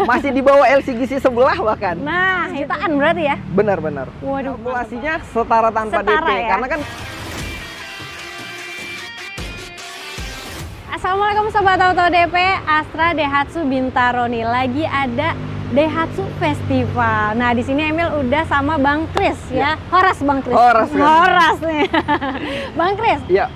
Masih di bawah LCGC sebelah bahkan. Nah, jutaan berarti ya? Benar-benar. Waduh, kalkulasinya setara tanpa Setara DP. ya? Karena kan Assalamualaikum Sobat Auto DP, Astra Daihatsu Bintaro nih lagi ada Daihatsu Festival. Nah, di sini Emil udah sama Bang Kris ya. Horas Bang Kris. Horas, kan? Horas nih. Bang Kris. ya.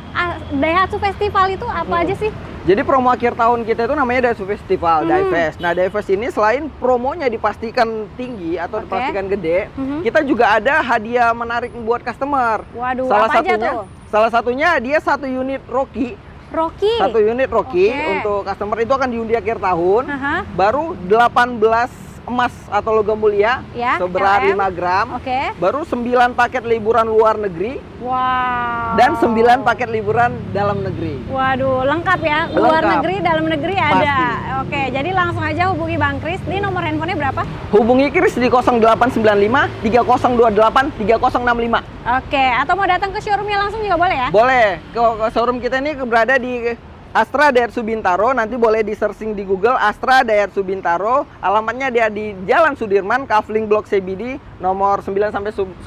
Daihatsu Festival itu apa aja sih? Jadi promo akhir tahun kita itu namanya Daihatsu Festival, Daifest. Nah, Daifest ini selain promonya dipastikan tinggi atau dipastikan gede, kita juga ada hadiah menarik buat customer. Waduh, salah apa satunya, aja tuh? Salah satunya dia 1 unit Rocky. Rocky. 1 unit Rocky untuk customer itu akan diundi akhir tahun. Baru 18 emas atau logam mulia ya, seberat 5 gram. Baru 9 paket liburan luar negeri. Wow. Dan 9 paket liburan dalam negeri. Waduh, lengkap ya. Luar negeri, dalam negeri ada. Pasti. Oke, jadi langsung aja hubungi Bang Kris. Di nomor handphonenya berapa? Hubungi Kris di 0895 3028 3065. Oke, atau mau datang ke showroomnya langsung juga boleh ya? Boleh. Ke showroom kita ini berada di Astra Daihatsu Bintaro. Nanti boleh di searching di Google Astra Daihatsu Bintaro. Alamatnya dia di Jalan Sudirman, Kavling Blok CBD, nomor 9 sampai 10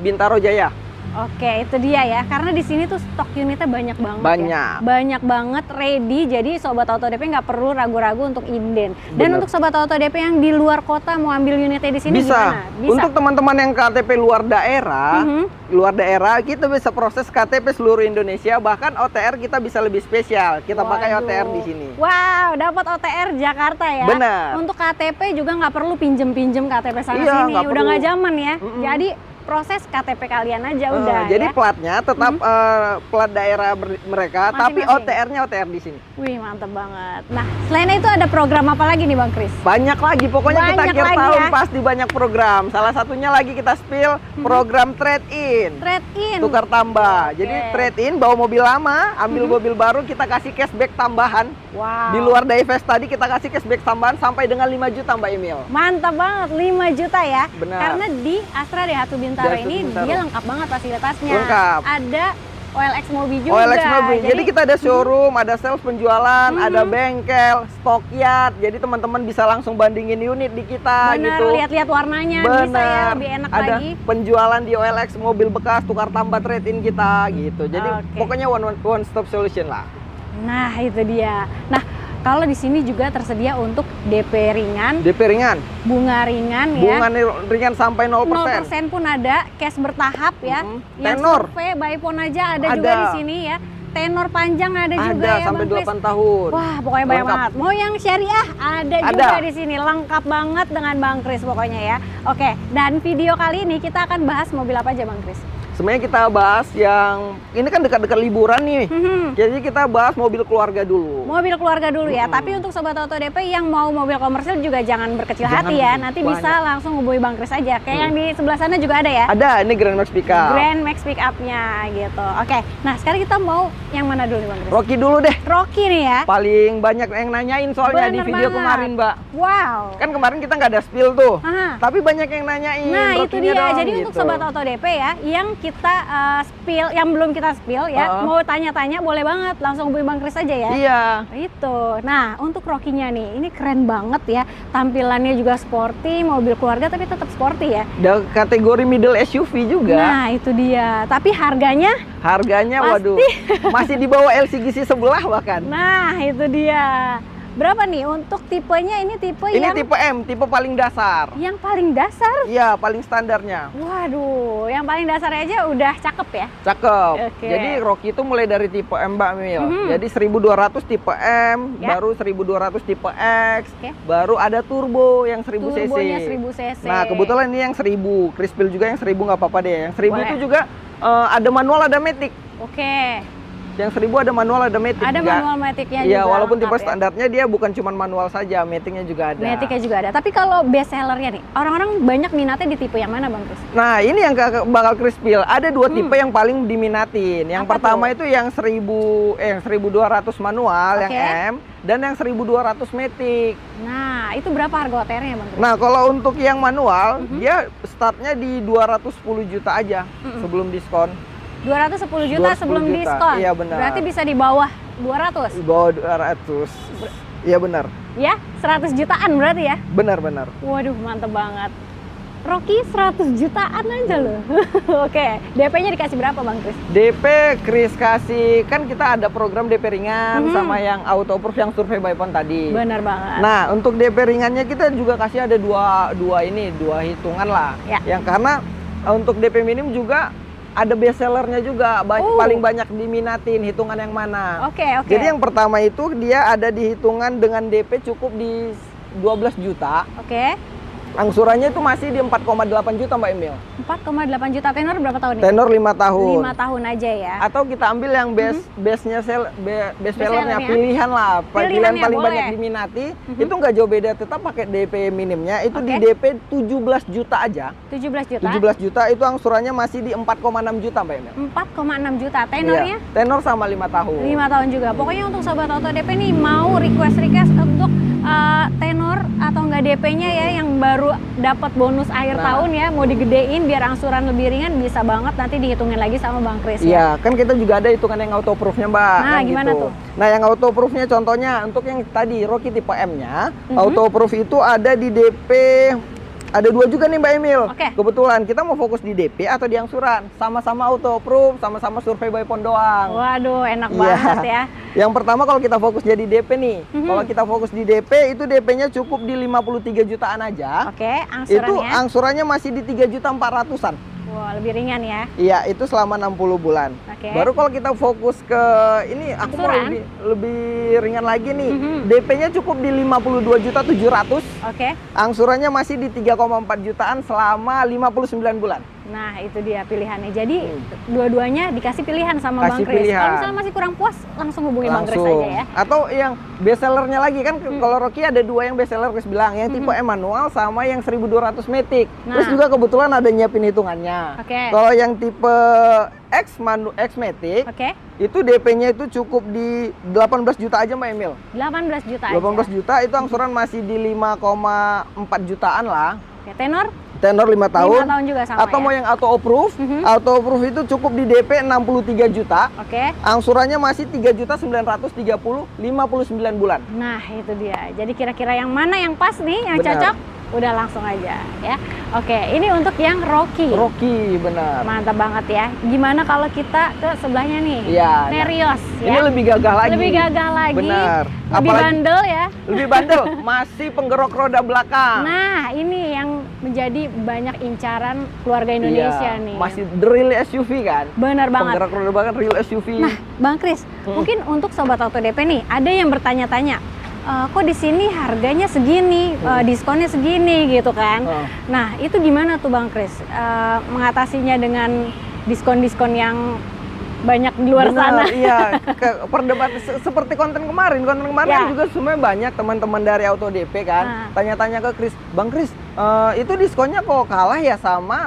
Bintaro Jaya. Oke, itu dia ya. Karena di sini tuh stok unitnya banyak banget. Banyak. Ya. Banyak banget ready. Jadi Sobat Auto DP nggak perlu ragu-ragu untuk inden. Dan untuk Sobat Auto DP yang di luar kota mau ambil unitnya di sini bisa. Gimana? Bisa. Untuk teman-teman yang KTP luar daerah, kita bisa proses KTP seluruh Indonesia. Bahkan OTR kita bisa lebih spesial. Kita pakai OTR di sini. Wow, dapat OTR Jakarta ya. Benar. Untuk KTP juga nggak perlu pinjem-pinjem KTP sana sini. Udah nggak zaman ya. Jadi proses KTP kalian aja udah. Jadi ya? platnya tetap plat daerah mereka, tapi OTR-nya OTR di sini. Wih, mantep banget. Nah, selain itu ada program apa lagi nih Bang Kris? Banyak lagi, pokoknya kita akhir tahun ya? pasti banyak program. Salah satunya lagi kita spill program trade-in. Trade-in. Tukar tambah. Jadi trade-in, bawa mobil lama, ambil mobil baru, kita kasih cashback tambahan. Wow. Di luar Daifest tadi kita kasih cashback tambahan sampai dengan 5 juta Mbak Emil. Mantap banget, 5 juta ya. Benar. Karena di Astra Daihatsu Bintaro ini dia lengkap banget fasilitasnya. Lengkap. Ada OLX Mobi juga. OLX Mobi. Jadi kita ada showroom, ada sales penjualan, ada bengkel, stockyard. Jadi teman-teman bisa langsung bandingin unit di kita. Bener, gitu. Lihat-lihat warnanya. Bener. Bisa ya, lebih enak ada lagi. Penjualan di OLX mobil bekas, tukar tambah trade-in kita gitu. Jadi pokoknya one stop solution lah. Nah, itu dia. Nah, kalau di sini juga tersedia untuk DP ringan, bunga ringan ya. Bunga ringan sampai 0%. 0% pun ada, cash bertahap ya. Yang tenor. survei by phone aja ada juga di sini ya. Tenor panjang ada juga ya sampai Bang 8 tahun. Wah, pokoknya banyak banget. Mau yang syariah ada juga di sini. Lengkap banget dengan Bang Kris pokoknya ya. Oke, dan video kali ini kita akan bahas mobil apa aja Bang Kris? Sebenarnya kita bahas yang ini kan dekat-dekat liburan nih. Jadi kita bahas mobil keluarga dulu. Mobil keluarga dulu ya. Tapi untuk Sobat Auto DP yang mau mobil komersil juga jangan berkecil hati ya. Nanti bisa langsung hubungi Bang Kris aja. Kayak yang di sebelah sana juga ada ya? Ada, ini Grand Max Pickup. Grand Max Pickup-nya gitu. Oke. Nah, sekarang kita mau yang mana dulu nih Bang Kris? Rocky dulu deh. Rocky nih ya. Paling banyak yang nanyain soalnya di video kemarin, Mbak. Wow. Kan kemarin kita nggak ada spill tuh. Tapi banyak yang nanyain. Nah, itu dia. Dong, jadi gitu. untuk Sobat Auto DP ya, yang kita spill, yang belum kita spill ya, mau tanya-tanya boleh banget, langsung hubungi Bang Kris aja ya. Iya. Itu. Nah, untuk Rocky-nya nih, ini keren banget ya. Tampilannya juga sporty, mobil keluarga tapi tetap sporty ya. Dan kategori middle SUV juga. Nah, itu dia. Tapi harganya? Harganya, waduh, masih di bawah LCGC sebelah bahkan. Nah, itu dia. Berapa nih untuk tipenya? Ini tipe ini tipe M, tipe paling dasar. Yang paling dasar? Iya, paling standarnya. Waduh, yang paling dasar aja udah cakep ya? Cakep. Jadi Rocky itu mulai dari tipe M Mbak Mil. Jadi 1200 tipe M, baru 1200 tipe X, baru ada turbo yang 1000 cc. Turbonya 1000 cc. Nah, kebetulan ini yang 1000. Crispil juga yang 1000 nggak apa-apa deh. Yang 1000 itu juga ada manual, ada matic. Yang 1000 ada manual, ada matic. Ada juga. Manual maticnya juga. Iya, walaupun tipe standarnya dia bukan cuma manual saja, maticnya juga ada. Maticnya juga ada. Tapi kalau best sellernya nih, orang-orang banyak minatnya di tipe yang mana Bang Kris? Nah, ini yang bakal Crispil. Ada 2 tipe yang paling diminatin. Yang pertama itu yang 1200 manual, yang M, dan yang 1200 matic. Nah, itu berapa harga OTR-nya Bang Kris? Nah, kalau untuk yang manual, dia startnya di 210 juta aja sebelum diskon. 210 juta sebelum diskon. Iya, benar. Berarti bisa di bawah 200. Di bawah 200. Iya benar. Ya, 100 jutaan berarti ya? Benar. Waduh, mantep banget. Rocky 100 jutaan aja loh. Oke, DP-nya dikasih berapa Bang Kris? DP Kris kasih, kan kita ada program DP ringan sama yang auto approve yang survei by phone tadi. Benar banget. Nah, untuk DP ringannya kita juga kasih ada dua hitungan lah. Ya. Yang karena untuk DP minim juga ada best sellernya juga, paling banyak diminatin, hitungan yang mana. Oke. Jadi yang pertama itu dia ada di hitungan dengan DP cukup di 12 juta. Oke. Angsurannya itu masih di 4,8 juta Mbak Emil. 4,8 juta, tenor berapa tahun nih? Tenor 5 tahun. 5 tahun aja ya. Atau kita ambil yang best sellernya, pilihan lah, pilihan Pilihannya paling boleh. banyak diminati. Itu nggak jauh beda, tetap pakai DP minimnya itu di Oke. DP 17 juta aja. 17 juta. 17 juta itu angsurannya masih di 4,6 juta Mbak Emil. 4,6 juta. Tenornya? Iya. Tenor sama 5 tahun. 5 tahun juga. Pokoknya untuk sobat auto DP nih mau request untuk tenor atau enggak DP-nya ya yang baru dapat bonus akhir tahun ya, mau digedein biar angsuran lebih ringan, bisa banget nanti dihitungin lagi sama Bang Kris ya. Iya, kan kita juga ada hitungan yang auto proof-nya Mbak. Nah, kan gimana gitu. tuh? Nah, yang auto proof-nya contohnya untuk yang tadi Rocky tipe M-nya, auto proof itu ada di DP. Ada 2 juga nih Mbak Emil. Oke. Kebetulan kita mau fokus di DP atau di angsuran. Sama-sama auto approve, sama-sama survei by phone doang. Waduh, enak Iya. banget ya. Yang pertama kalau kita fokus jadi DP nih. Kalau kita fokus di DP itu DP-nya cukup di 53 jutaan aja. Oke, Itu angsurannya. angsurannya masih di 3.400.000-an. Wah, lebih ringan ya. Iya, itu selama 60 bulan. Oke. Baru kalau kita fokus ke ini, aku mau Angsuran. lebih ringan lagi nih. DP-nya cukup di 52.700.000. Oke. Angsurannya masih di 3,4 jutaan selama 59 bulan. Nah, itu dia pilihannya. Jadi dua-duanya dikasih pilihan sama Bang Kasih Kris. pilihan. Kalau misalnya masih kurang puas, langsung hubungi Bang Kris Langsung. aja ya. Atau yang best sellernya lagi kan, kalau Rocky ada 2 yang best seller Kris bilang, yang tipe M manual sama yang 1200 Matic. Terus Nah. juga kebetulan ada nyiapin hitungannya. Oke. Kalau yang tipe X Matic, Oke. itu DP-nya itu cukup di 18 juta aja Mbak Emil. 18 juta 18 aja. juta itu angsuran masih di 5,4 jutaan lah. Oke, tenor Tenor 5 tahun. 5 tahun juga sama Atau ya. mau yang auto approve, auto approve itu cukup di DP 63 juta. Oke. Angsurannya masih 3.930 59 bulan. Nah, itu dia. Jadi kira-kira yang mana yang pas nih, yang Benar. cocok? Udah langsung aja ya. Oke, ini untuk yang Rocky. Rocky benar. Mantap banget ya. Gimana kalau kita ke sebelahnya nih? Iya. Terios Ini ya. lebih gagah lagi. Lebih gagah lagi. Benar. Lebih Apalagi- bandel ya. Lebih bandel, masih penggerok roda belakang. Nah, ini yang menjadi banyak incaran keluarga Indonesia Iya, nih. masih the real SUV kan? Benar banget. Penggerak roda belakang real SUV. Nah, Bang Kris, mungkin untuk sobat auto DP nih, ada yang bertanya-tanya, kok di sini harganya segini, diskonnya segini gitu kan? Nah, itu gimana tuh Bang Kris? Mengatasinya dengan diskon-diskon yang banyak di luar sana? Iya, perdebatan seperti konten kemarin Ya. juga sebenarnya banyak teman-teman dari Auto DP kan tanya-tanya ke Kris, Bang Kris, itu diskonnya kok kalah ya sama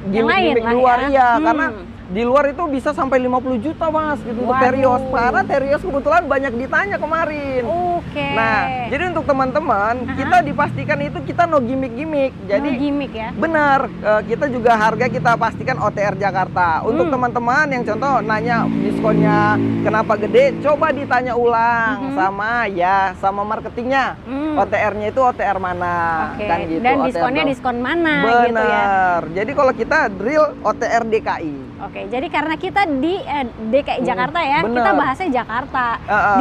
Yang lain gimmick-gimmick lah luar ya. ya, karena di luar itu bisa sampai 50 juta Mas gitu untuk Waduh. Terios. Karena Terios kebetulan banyak ditanya kemarin. Oke. Nah, jadi untuk teman-teman, kita dipastikan itu kita no gimmick-gimmick. Jadi No gimmick ya. benar, kita juga harga kita pastikan OTR Jakarta. Untuk teman-teman yang contoh nanya diskonnya kenapa gede, coba ditanya ulang sama marketingnya. OTR-nya itu OTR mana, Oke. kan gitu. Dan OTR diskonnya dong. diskon mana Benar. gitu ya. Jadi kalau kita drill OTR DKI. Oke, jadi karena kita di DKI Jakarta ya, bener. kita bahasnya Jakarta.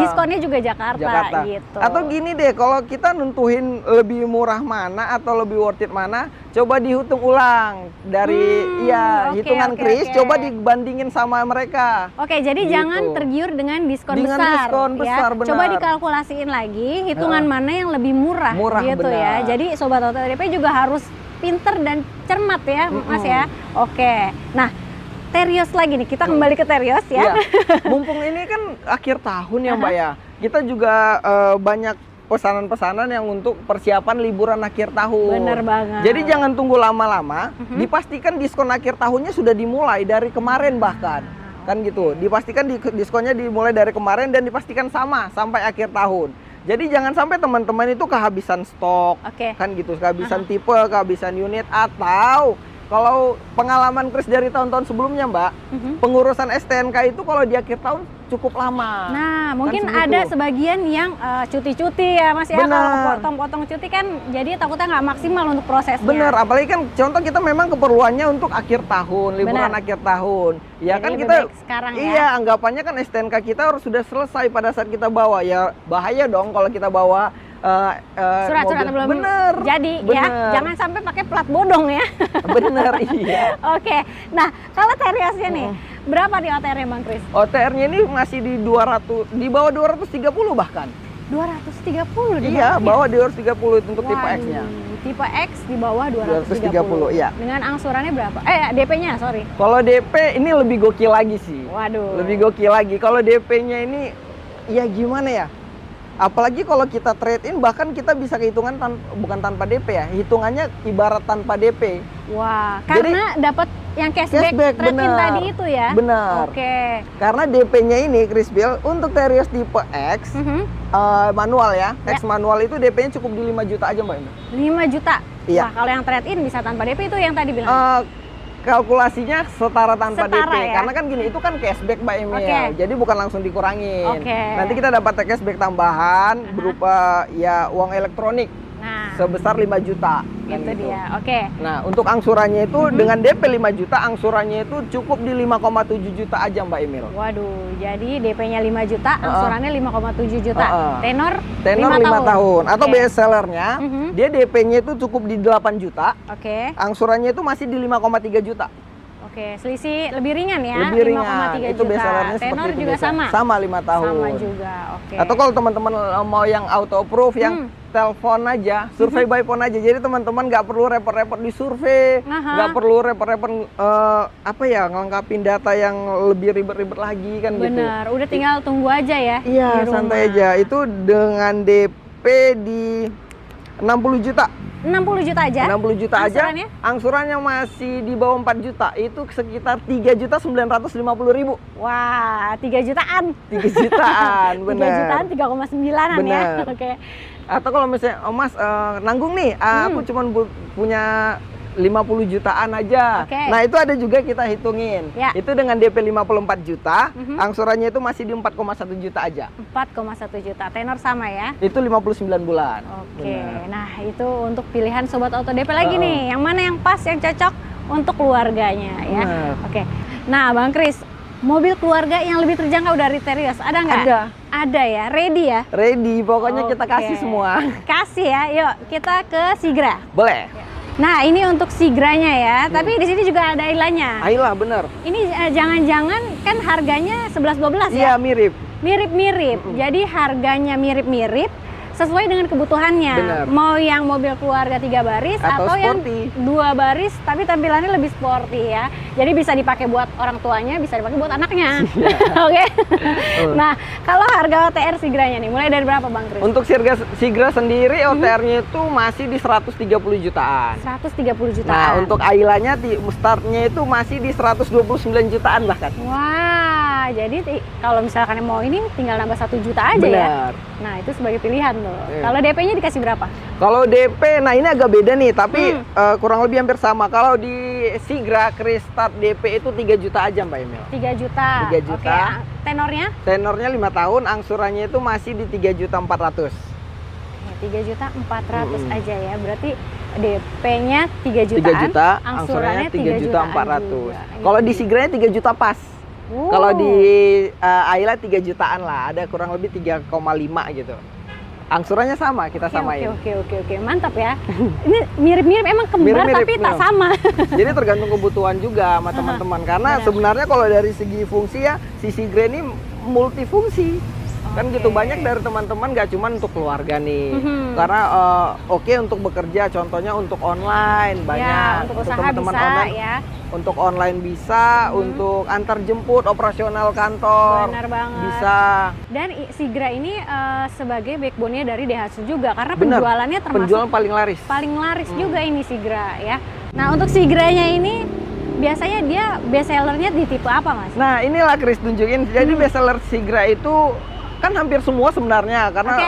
Diskonnya juga Jakarta, gitu. Atau gini deh, kalau kita nentuin lebih murah mana atau lebih worth it mana, coba dihitung ulang dari oke, hitungan oke, Kris, oke. coba dibandingin sama mereka. Oke, jadi Gitu. jangan tergiur dengan diskon Dengan besar. diskon ya. besar, benar. Coba dikalkulasiin lagi hitungan mana yang lebih murah, Murah, gitu benar. ya. Jadi sobat auto DP juga harus pinter dan cermat ya, Mas ya. Oke. Nah, Terios lagi nih, kita kembali ke Terios ya. Iya. Mumpung ini kan akhir tahun ya Mbak ya, kita juga banyak pesanan-pesanan yang untuk persiapan liburan akhir tahun. Bener banget. Jadi jangan tunggu lama-lama, dipastikan diskon akhir tahunnya sudah dimulai dari kemarin bahkan. Kan gitu, dipastikan diskonnya dimulai dari kemarin dan dipastikan sama sampai akhir tahun. Jadi jangan sampai teman-teman itu kehabisan stok, Oke. kan gitu, kehabisan tipe, kehabisan unit, atau kalau pengalaman Kris dari tahun-tahun sebelumnya Mbak, pengurusan STNK itu kalau di akhir tahun cukup lama. Nah, mungkin segitu. ada sebagian yang cuti-cuti ya Mas ya, Bener. kalau potong-potong cuti kan jadi takutnya nggak maksimal untuk prosesnya. Bener, apalagi kan contoh kita memang keperluannya untuk akhir tahun, liburan Bener. akhir tahun. Ya Jadi kan lebih kita baik sekarang ya. iya, anggapannya kan STNK kita harus sudah selesai pada saat kita bawa. Ya bahaya dong kalau kita bawa Surat-surat mobil. belum Bener, jadi ya. bener. Jangan sampai pakai plat bodong ya. Bener, iya. Oke. Nah, kalau Teriosnya nih, berapa nih OTR-nya Bang Kris? OTR-nya ini masih di 200, di bawah 230 bahkan. 230 di Iya, bawahnya? bawah 230 untuk tipe Waduh, X-nya. Tipe X di bawah 230, iya. Dengan angsurannya berapa? DP-nya, sorry. Kalau DP ini lebih gokil lagi sih. Waduh. Lebih gokil lagi. Kalau DP-nya ini ya gimana ya? Apalagi kalau kita trade in, bahkan kita bisa kehitungan bukan tanpa DP ya. Hitungannya ibarat tanpa DP. Wah, Jadi, karena dapat yang cashback trade-in bener. tadi itu ya. Benar. Oke. Karena DP-nya ini Chris Bill untuk Terios tipe X manual ya. X manual itu DP-nya cukup di 5 juta aja Mbak Emil. 5 juta. Iya. Wah, kalau yang trade-in bisa tanpa DP itu yang tadi bilang. Kalkulasinya setara tanpa Setara, DP ya? karena kan gini, itu kan cashback Mbak Emil. Oke. Jadi bukan langsung dikurangin. Oke. Nanti kita dapat cashback tambahan berupa ya uang elektronik Nah, sebesar 5 juta. kan itu gitu. dia. Oke. Nah, untuk angsurannya itu dengan DP 5 juta, angsurannya itu cukup di 5,7 juta aja Mbak Emil. Waduh, jadi DP-nya 5 juta, angsurannya 5,7 juta. Tenor 5 tahun. Atau Oke. best sellernya, dia DP-nya itu cukup di 8 juta, Oke. angsurannya itu masih di 5,3 juta. Oke, selisih lebih ringan ya. Lebih ringan. 5,3 Itu juta. best sellernya Tenor seperti itu juga biasa. sama. Sama 5 tahun. Sama juga. Oke. Atau kalau teman-teman mau yang auto approve, yang telepon aja, survei by phone aja. Jadi teman-teman nggak perlu repot-repot di survei, nggak perlu repot-repot ngelengkapin data yang lebih ribet-ribet lagi kan gitu. Benar, udah tinggal tunggu aja ya. Iya, di santai rumah. aja. Itu dengan DP di 60 juta. 60 juta aja. 60 juta Angsurannya? aja. Angsurannya masih di bawah 4 juta. Itu sekitar 3.950.000. Wah, 3 jutaan. 3 jutaan, 3 benar. jutaan 3,9-an ya. Benar. Oke. Atau kalau misalnya, oh Mas nanggung nih, aku cuma punya 50 jutaan aja. Oke. Nah, itu ada juga kita hitungin. Ya. Itu dengan DP 54 juta, angsurannya itu masih di 4,1 juta aja. 4,1 juta. Tenor sama ya. Itu 59 bulan. Oke. Benar. Nah, itu untuk pilihan sobat auto DP lagi nih. Yang mana yang pas, yang cocok untuk keluarganya ya. Benar. Oke. Nah, Bang Kris, mobil keluarga yang lebih terjangkau dari Terios ada nggak? Ada. Ada ya. Ready ya? Ready, pokoknya kita Oke. kasih semua. Kasih ya. Yuk, kita ke Sigra. Boleh. Nah, ini untuk Sigranya ya. Tapi di sini juga ada Ailanya. Ayolah, bener. Ini jangan-jangan kan harganya 11-12 Iya, ya? mirip. Mirip-mirip. Jadi harganya mirip-mirip sesuai dengan kebutuhannya. Benar. Mau yang mobil keluarga 3 baris Atau yang sporty. 2 baris tapi tampilannya lebih sporty ya. Jadi bisa dipakai buat orang tuanya, bisa dipakai buat anaknya. Oke. Nah, kalau harga OTR Sigranya nih mulai dari berapa Bang Kris? Untuk Sigra sendiri OTR-nya itu masih di 130 jutaan. 130 jutaan. Nah, untuk Ailanya startnya itu masih di 129 jutaan bahkan. Wah, jadi kalau misalkan mau ini tinggal nambah 1 juta aja ya. Benar. Nah, itu sebagai pilihan tuh. Iya. Kalau DP-nya dikasih berapa? Kalau DP, nah ini agak beda nih, tapi kurang lebih hampir sama. Kalau di Sigra Start DP itu 3 juta aja Mbak Emil. 3 juta. 3 juta. Oke, tenornya? Tenornya 5 tahun, angsurannya itu masih di 3.400.000. 3.400.000 aja ya. Berarti DP-nya 3 jutaan. 3 juta, angsurannya 3.400.000. Kalau di Sigranya 3 juta pas. Wow. Kalau di Ayla 3 jutaan lah, ada kurang lebih 3,5 gitu. Angsurannya sama, kita samain. Oke. Mantap ya. Ini mirip-mirip emang kembar Mirip-mirip, tapi tak bener. sama. Jadi tergantung kebutuhan juga sama teman-teman. Karena Benar. sebenarnya kalau dari segi fungsi ya, si Sigra ini multifungsi. Kan gitu, banyak dari teman-teman gak cuma untuk keluarga nih. Karena oke untuk bekerja, contohnya untuk online banyak. Ya, untuk usaha teman-teman bisa online, ya. untuk online bisa, untuk antar jemput, operasional kantor. Benar banget. Bisa. Dan Sigra ini sebagai backbone-nya dari Daihatsu juga karena Benar. penjualannya termasuk Penjualan paling laris. paling laris juga ini Sigra ya. Nah, untuk Sigranya ini biasanya dia best sellernya di tipe apa, Mas? Nah, inilah Chris tunjukin. Jadi best seller Sigra itu kan hampir semua sebenarnya karena Oke.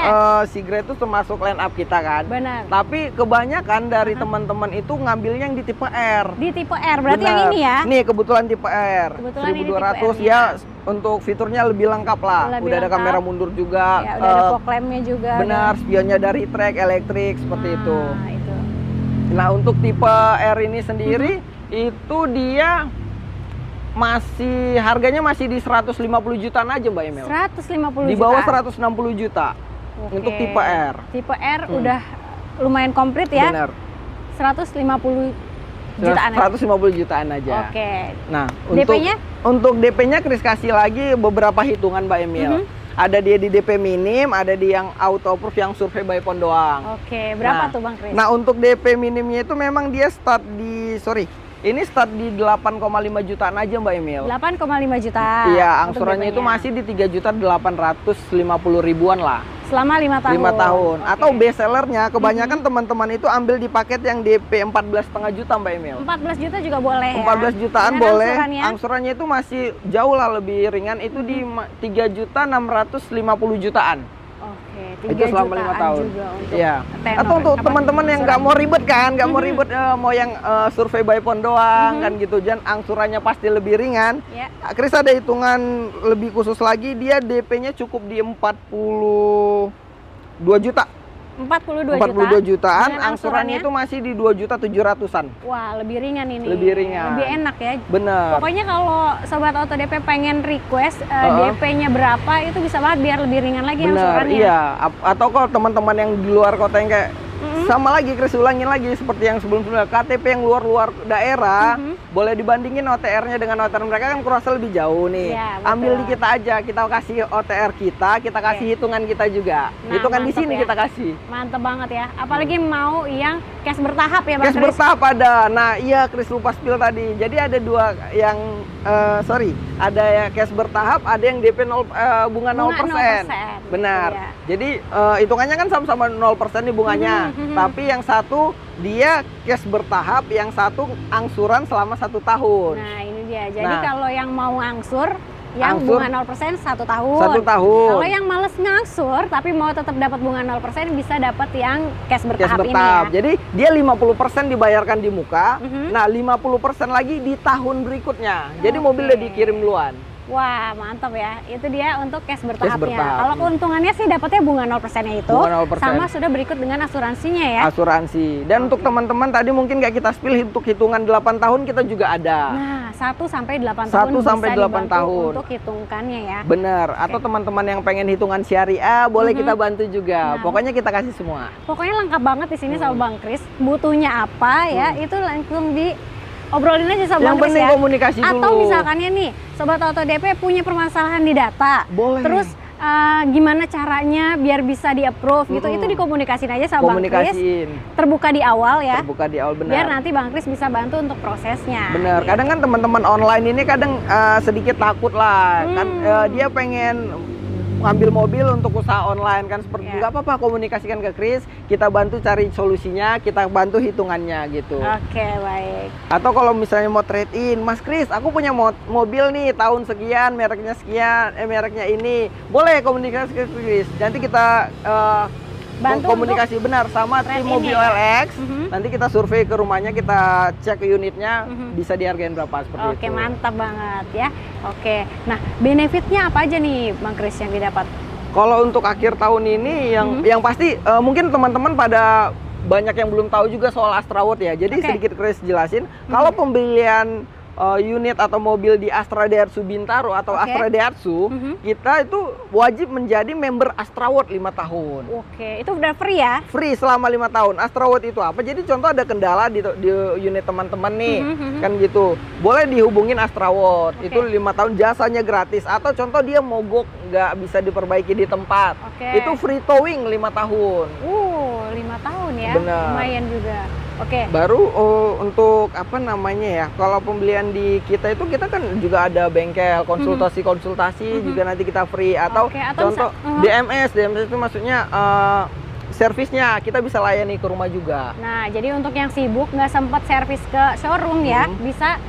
si Grey itu termasuk line up kita kan. Benar. Tapi kebanyakan dari teman-teman itu ngambilnya yang di tipe R. Di tipe R, berarti Benar. yang ini ya? Nih kebetulan tipe R. Kebetulan ini 1200 tipe ya, untuk fiturnya lebih lengkap lah. Lebih udah ada lengkap. kamera mundur juga. Ya, udah ada fog lamp-nya juga. Benar, spionnya dari track elektrik seperti itu. Nah, itu. Nah, untuk tipe R ini sendiri itu dia masih harganya masih di 150 jutaan aja Mbak Emil. 150 Di bawah jutaan. 160 juta Oke. untuk tipe R. Tipe R udah lumayan komplit ya. Benar. 150 jutaan aja. 150 jutaan aja. Oke. Nah, DP-nya? untuk DP-nya Kris kasih lagi beberapa hitungan Mbak Emil. Ada dia di DP minim, ada di yang auto approve yang survei by phone doang. Oke, berapa tuh Bang Kris? Nah, untuk DP minimnya itu memang dia start di ini start di 8,5 jutaan aja Mbak Emil. 8,5 juta. Iya, untuk angsurannya itu DP-nya. masih di 3.850 ribuan lah. Selama 5 tahun. 5 tahun. Oke. Atau best sellernya kebanyakan teman-teman itu ambil di paket yang DP 14,5 juta Mbak Emil. 14 juta juga boleh ya. 14 jutaan Dengan boleh. angsurannya? Angsurannya itu masih jauh lah lebih ringan, itu di 3.650 jutaan. Oke, Itu 3 selama 5 jutaan tahun. juga untuk Iya. tenor, Atau untuk apa, teman-teman yang nggak mau ribet kan, nggak mau ribet mau yang survei by phone doang kan gitu, dan angsurannya pasti lebih ringan. Ya. Kris ada hitungan lebih khusus lagi, dia DP-nya cukup di 42 juta. 42 jutaan, Dengan angsurannya itu masih di 2.700.000-an. Wah, lebih ringan ini. Lebih ringan. Lebih enak ya. Bener. Pokoknya kalau Sobat Auto DP pengen request DP-nya berapa, itu bisa banget biar lebih ringan lagi Bener, angsurannya. iya. Atau kalau teman-teman yang di luar kota yang kayak sama lagi, Kris ulangin lagi seperti yang sebelum-sebelumnya, KTP yang luar-luar daerah, boleh dibandingin OTR-nya dengan OTR mereka kan kurasa lebih jauh nih. Iya, betul. Ambil di kita aja, kita kasih OTR kita kasih hitungan kita juga. Nah, Hitungan di mantep sini ya. kita kasih. Mantep banget ya. Apalagi mau yang cash bertahap ya Bang Cash Kris? bertahap ada. Nah, iya Kris lupa spill tadi. Jadi ada dua yang ada yang cash bertahap, ada yang DP bunga 0%. Benar. Iya. Jadi hitungannya kan sama-sama 0% nih bunganya. Tapi yang satu dia cash bertahap, yang satu angsuran selama 1 tahun. Nah, ini dia. Jadi Nah. kalau yang mau ngangsur, yang Angsur. bunga 0% 1 tahun. 1 tahun. Kalau yang males ngangsur tapi mau tetap dapat bunga 0% bisa dapat yang cash Cash bertahap, bertahap. ini ya. Jadi dia 50% dibayarkan di muka. Mhm. Nah, 50% lagi di tahun berikutnya. Jadi mobil udah dikirim duluan. Wah, mantap ya. Itu dia untuk cash bertahapnya. bertahap. Kalau keuntungannya sih dapatnya bunga 0%-nya itu Bunga 0%. sama sudah berikut dengan asuransinya ya. Asuransi. Dan untuk teman-teman tadi mungkin kayak kita spill untuk hitungan 8 tahun kita juga ada. Nah, 1 sampai 8 1 tahun sampai bisa 8 dibantu tahun. untuk hitungannya ya. Bener. Atau teman-teman yang pengen hitungan syariah boleh kita bantu juga. Nah. Pokoknya kita kasih semua. Pokoknya lengkap banget di sini sama Bang Kris. Butuhnya apa ya? Itu langsung diobrolin aja sama Yang Bang Kris penting ya. komunikasi dulu. Atau misalkannya nih, Sobat Auto DP punya permasalahan di data. Boleh. Terus gimana caranya biar bisa di-approve gitu. Itu dikomunikasiin aja sama Bang Kris. Komunikasiin. Terbuka di awal ya. Terbuka di awal, benar. Biar nanti Bang Kris bisa bantu untuk prosesnya. Bener, Gitu. kadang kan teman-teman online ini kadang sedikit takut lah, kan dia pengen ngambil mobil untuk usaha online kan seperti Iya. nggak apa-apa, komunikasikan ke Kris, kita bantu cari solusinya, kita bantu hitungannya gitu. Oke, baik. Atau kalau misalnya mau trade in, Mas Kris, aku punya mobil nih tahun sekian, mereknya sekian, mereknya ini, boleh komunikasi ke Kris. Nanti kita Bantu komunikasi benar sama tim trade in mobil ya? LX. Nanti kita survei ke rumahnya, kita cek unitnya, bisa dihargain berapa seperti Oke, itu. mantap banget ya. Oke. Nah, benefitnya apa aja nih Bang Kris yang didapat? Kalau untuk akhir tahun ini yang pasti mungkin teman-teman pada banyak yang belum tahu juga soal Astra World ya. Jadi Oke. sedikit Kris jelasin, kalau pembelian unit atau mobil di Astra Daihatsu Bintaro atau Oke. Astra Daihatsu, kita itu wajib menjadi member Astra World 5 tahun. Oke, itu udah free ya? Free selama 5 tahun. Astra World itu apa? Jadi contoh ada kendala di unit teman-teman nih, kan gitu. Boleh dihubungin Astra World. Oke. Itu 5 tahun jasanya gratis. Atau contoh dia mogok nggak bisa diperbaiki di tempat. Oke. Itu free towing 5 tahun. 5 tahun ya? Benar. Lumayan juga. Oke. Baru untuk apa namanya ya? Kalau pembelian di kita itu kita kan juga ada bengkel, konsultasi juga nanti kita free atau Oke, atau contoh DMS itu maksudnya servisnya kita bisa layani ke rumah juga. Nah, jadi untuk yang sibuk nggak sempat servis ke showroom ya, bisa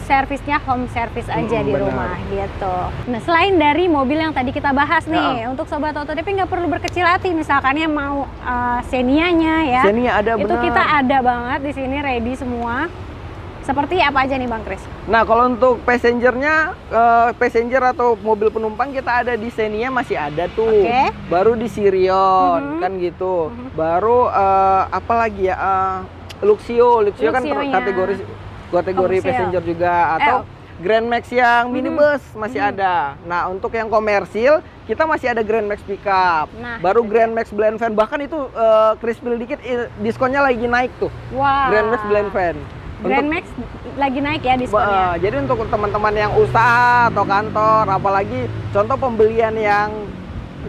servisnya home service aja di benar. rumah gitu. Nah, selain dari mobil yang tadi kita bahas nih, untuk Sobat Auto DP nggak perlu berkecil hati, misalkannya mau Xenia-nya ya. Xenia ada, itu benar. kita ada banget di sini, ready semua. Seperti apa aja nih Bang Kris? Nah, kalau untuk passengernya, passenger atau mobil penumpang kita ada di Xenia masih ada tuh. Oke. Baru di Sirion kan gitu. Baru apa lagi ya? Luxio kan Luxio-nya. kategori Komersial. passenger juga, atau Grand Max yang minibus masih ada. Nah, untuk yang komersil kita masih ada Grand Max pickup. Nah, Baru itu Grand Max Blend Van, bahkan itu crispy dikit diskonnya lagi naik tuh. Wah. Grand Max Blend Van. Grand Max lagi naik ya diskonnya. Jadi untuk teman-teman yang usaha atau kantor, apalagi contoh pembelian yang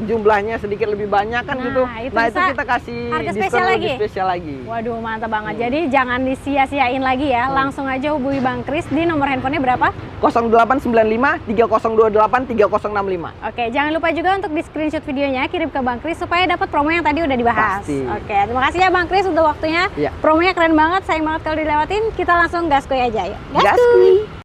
jumlahnya sedikit lebih banyak kan Nah, gitu. itu Nah, itu bisa kita kasih harga diskon spesial lebih lagi? spesial lagi. Waduh, mantap banget. Jadi jangan disia-siain lagi ya. Langsung aja hubungi Bang Kris di nomor handphonenya berapa? 0895 3028 3065. Oke, jangan lupa juga untuk di screenshot videonya, kirim ke Bang Kris supaya dapat promo yang tadi udah dibahas. Pasti. Oke, terima kasih ya Bang Kris untuk waktunya. Iya. Promonya keren banget, sayang banget kalau dilewatin. Kita langsung gaskui aja yuk. Gaskui.